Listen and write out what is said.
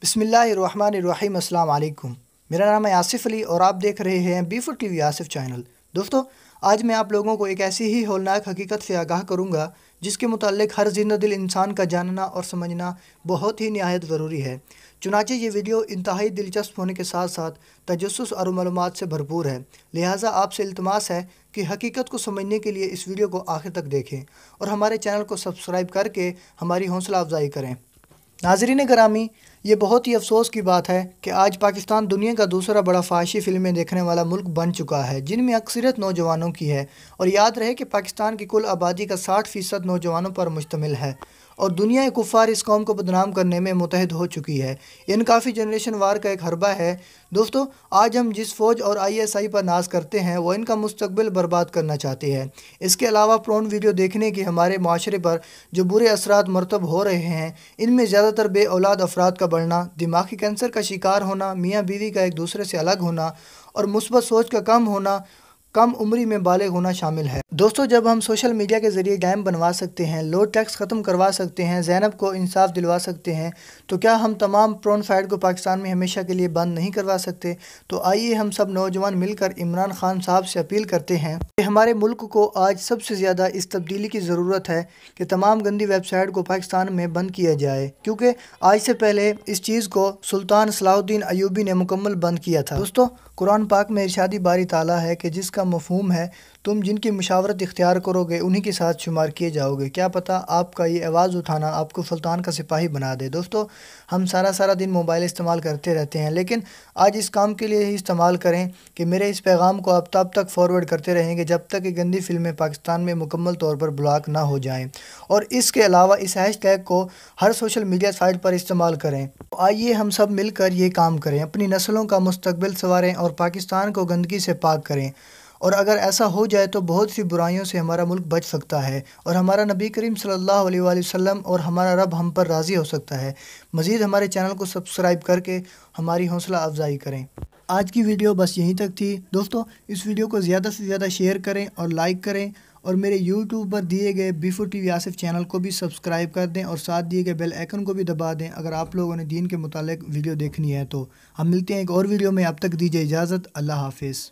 بسم اللہ الرحمن الرحیم۔ السلام علیکم، میرا نام ہے آصف علی اور آپ دیکھ رہے ہیں B4 TV آصف چینل۔ دوستو، آج میں آپ لوگوں کو ایک ایسی ہی ہولناک حقیقت سے آگاہ کروں گا جس کے متعلق ہر زندہ دل انسان کا جاننا اور سمجھنا بہت ہی نہایت ضروری ہے۔ چنانچہ یہ ویڈیو انتہائی دلچسپ ہونے کے ساتھ ساتھ تجسس اور معلومات سے بھرپور ہے، لہٰذا آپ سے التماس ہے کہ حقیقت کو سمجھنے کے لیے اس ویڈیو کو آخر تک دیکھیں اور ہمارے چینل کو سبسکرائب کر کے ہماری حوصلہ افزائی کریں۔ ناظرین گرامی، یہ بہت ہی افسوس کی بات ہے کہ آج پاکستان دنیا کا دوسرا بڑا فحاشی فلمیں دیکھنے والا ملک بن چکا ہے، جن میں اکثریت نوجوانوں کی ہے، اور یاد رہے کہ پاکستان کی کل آبادی کا 60% نوجوانوں پر مشتمل ہے، اور دنیا کفار اس قوم کو بدنام کرنے میں متحد ہو چکی ہے۔ یہ انکافی جنریشن وار کا ایک حربہ ہے۔ دوستو، آج ہم جس فوج اور ISI پر ناز کرتے ہیں وہ ان کا مستقبل برباد کرنا چاہتے ہیں۔ اس کے علاوہ پرون ویڈیو دیکھنے کے ہمارے معاشرے پر جو برے اثرات مرتب ہو رہے ہیں، ان میں زیادہ تر بے اولاد افراد کا بڑھنا، دماغی کینسر کا شکار ہونا، میاں بیوی کا ایک دوسرے سے الگ ہونا اور مثبت سوچ کا کم ہونا، کم عمری میں بالغ ہونا شامل ہے۔ دوستو، جب ہم سوشل میڈیا کے ذریعے ڈیم بنوا سکتے ہیں، لوڈ ٹیکس ختم کروا سکتے ہیں، زینب کو انصاف دلوا سکتے ہیں، تو کیا ہم تمام پرون فائٹ کو پاکستان میں ہمیشہ کے لیے بند نہیں کروا سکتے؟ تو آئیے ہم سب نوجوان مل کر عمران خان صاحب سے اپیل کرتے ہیں کہ ہمارے ملک کو آج سب سے زیادہ اس تبدیلی کی ضرورت ہے کہ تمام گندی ویب سائٹ کو پاکستان میں بند کیا جائے، کیونکہ آج سے پہلے اس چیز کو سلطان صلاح الدین ایوبی نے مکمل بند کیا تھا۔ دوستو، قرآن پاک میں ارشادی باری تعالیٰ ہے کہ جس کا مفہوم ہے تم جن کی مشاورت اختیار کرو گے انہی کے ساتھ شمار کیے جاؤ گے۔ کیا پتہ آپ کا یہ آواز اٹھانا آپ کو سلطان کا سپاہی بنا دے۔ دوستو، ہم سارا دن موبائل استعمال کرتے رہتے ہیں، لیکن آج اس کام کے لیے ہی استعمال کریں کہ میرے اس پیغام کو آپ تب تک فارورڈ کرتے رہیں گے جب تک کہ گندی فلمیں پاکستان میں مکمل طور پر بلاک نہ ہو جائیں، اور اس کے علاوہ اس ہیش ٹیگ کو ہر سوشل میڈیا سائٹ پر استعمال کریں۔ آئیے ہم سب مل کر یہ کام کریں، اپنی نسلوں کا مستقبل سنواریں اور پاکستان کو گندگی سے پاک کریں، اور اگر ایسا ہو جائے تو بہت سی برائیوں سے ہمارا ملک بچ سکتا ہے، اور ہمارا نبی کریم صلی اللہ علیہ وآلہ وسلم اور ہمارا رب ہم پر راضی ہو سکتا ہے۔ مزید ہمارے چینل کو سبسکرائب کر کے ہماری حوصلہ افزائی کریں۔ آج کی ویڈیو بس یہیں تک تھی۔ دوستو، اس ویڈیو کو زیادہ سے زیادہ شیئر کریں اور لائک کریں، اور میرے YouTube پر دیے گئے B4 TV آصف چینل کو بھی سبسکرائب کر دیں اور ساتھ دیے گئے بیل آئیکن کو بھی دبا دیں اگر آپ لوگوں نے دین کے متعلق ویڈیو دیکھنی ہے تو۔ ہم ملتے ہیں ایک اور ویڈیو میں، اب تک دیجیے اجازت۔ اللہ حافظ۔